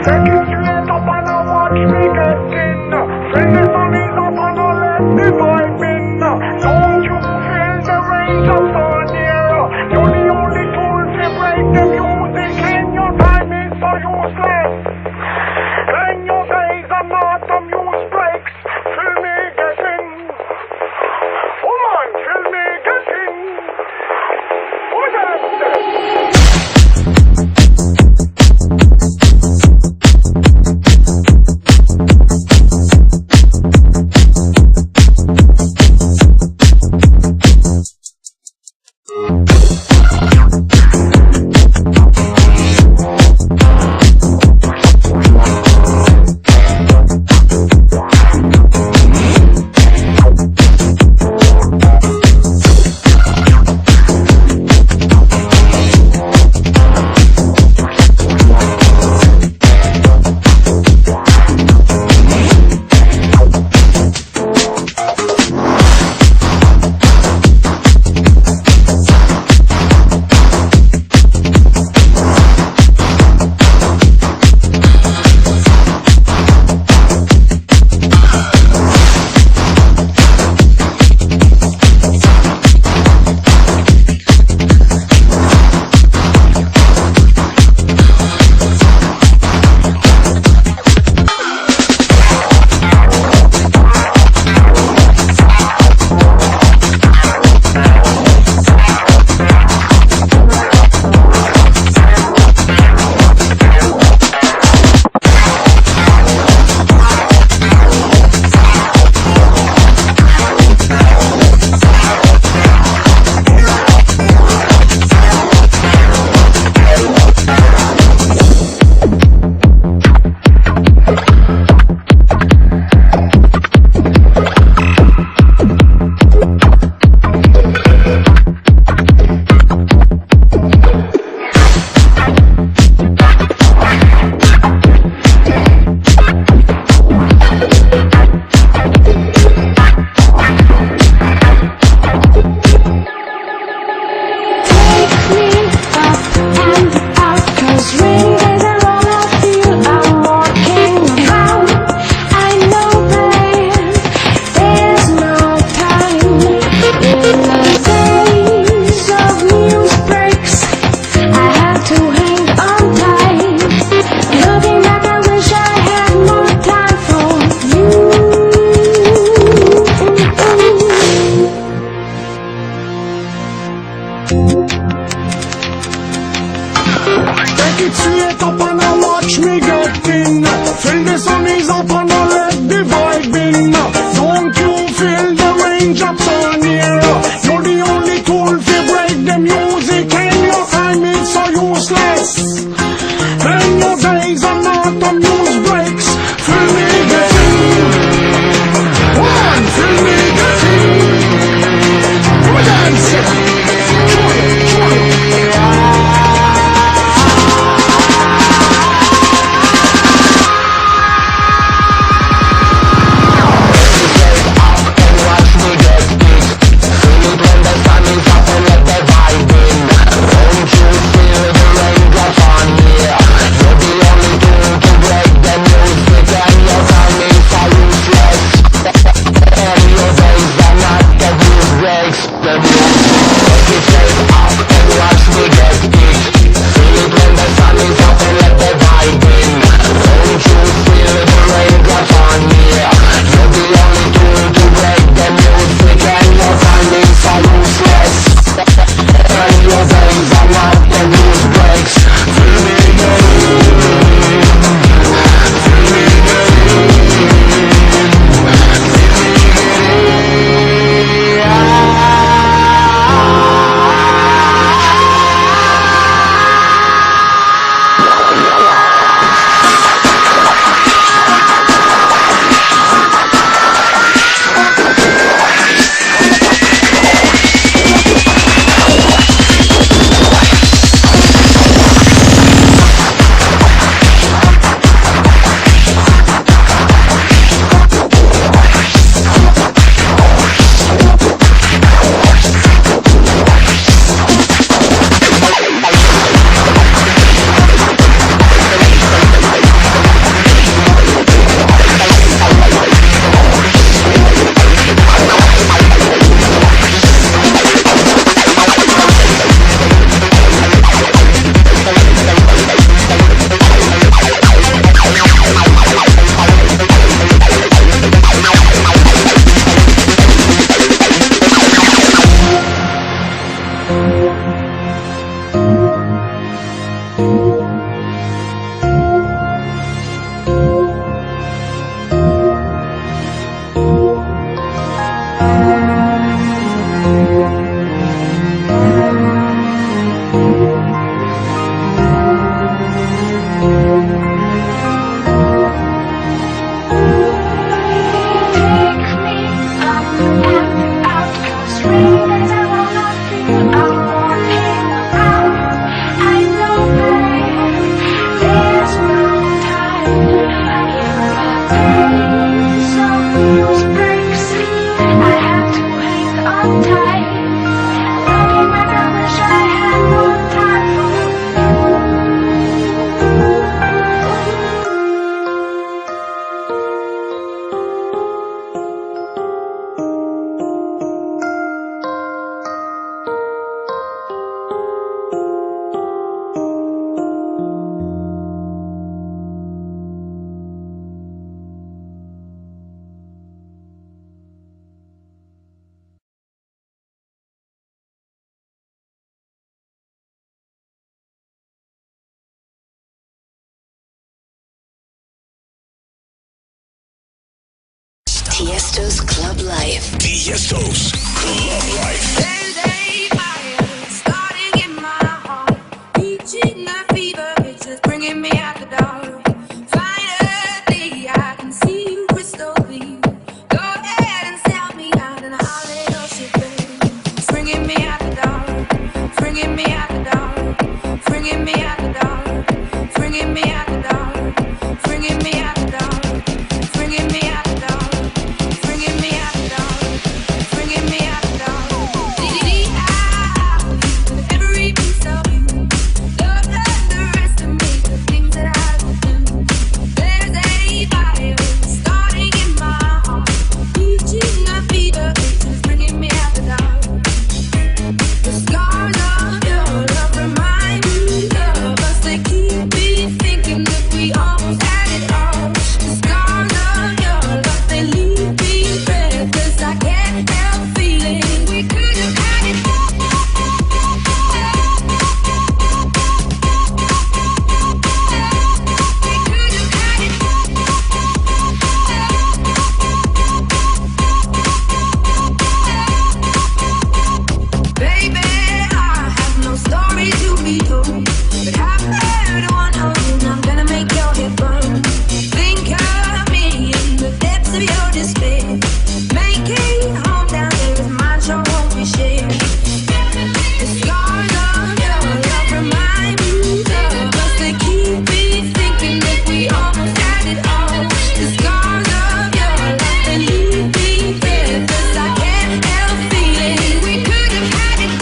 Take it straight up and I watch me get in. When the sun is up and I let the vibe in. Don't you feel the range of sun here? You're the only tool to break the music and your time is so useless. And your days are not the muse breaks. Feel me getting. Woman, feel me getting. Who's that? Take it straight up and I watch me get in. Feel the sun is up and I let the vibe in. Don't you feel the range of sun here? You're the only tool to break the music and your time is so useless. And your days are not the news breaks. Feel me getting. One, feel me getting. We're dancing. Tiesto's Club Life. Tiesto's Club Life. There's a fire starting in my heart, reaching a fever pitch that's bringing me out the dark. Finally, I can see you crystal clear. Go ahead and sell me out and I'll let your shit burn. It's bringing me out the dark, bringing me out the dark, bringing me out the dark, bringing me out the dark, bringing me out the dark, bringing me out the dark. Bringing me out the dark, bringing me out the dark. See, I every piece of you, love the rest of me, the things that I will do. There's a fire starting in my heart, reaching a fever pitch, it's bringing me out the dark. The scars of your love remind me of us. They keep me thinking that we almost had it all. The scars of your love, they leave me breathless. I can't help feeling we could have had it. We could have had it. Baby, I have no story to be told, but I've heard one of you, and I'm gonna make your head burn. Think of me in the depths of your despair. Make it home down there with mine, sure won't be shared. The scars of your love remind me of us. They keep me thinking that we almost had it all. The scars of your love, they leave me breathless. I can't help feeling we could have had it.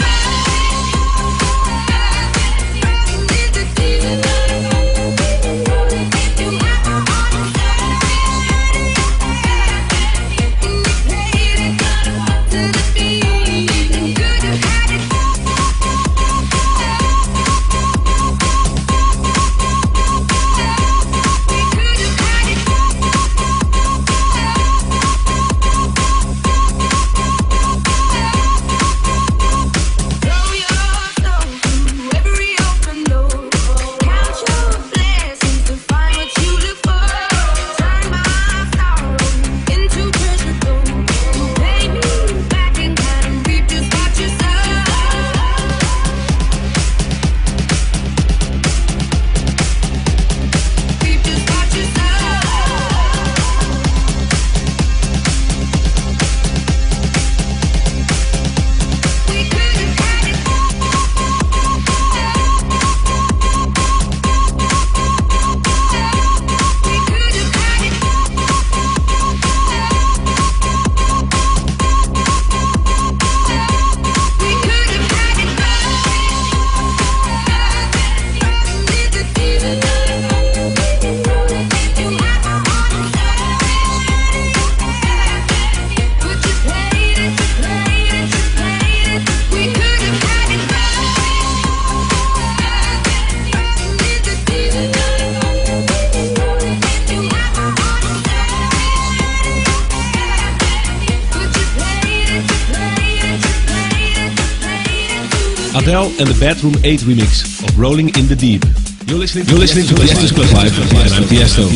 Adele and the Bedroom 8 remix of Rolling in the Deep. You're listening to Tiesto's Club Live, and I'm Tiesto.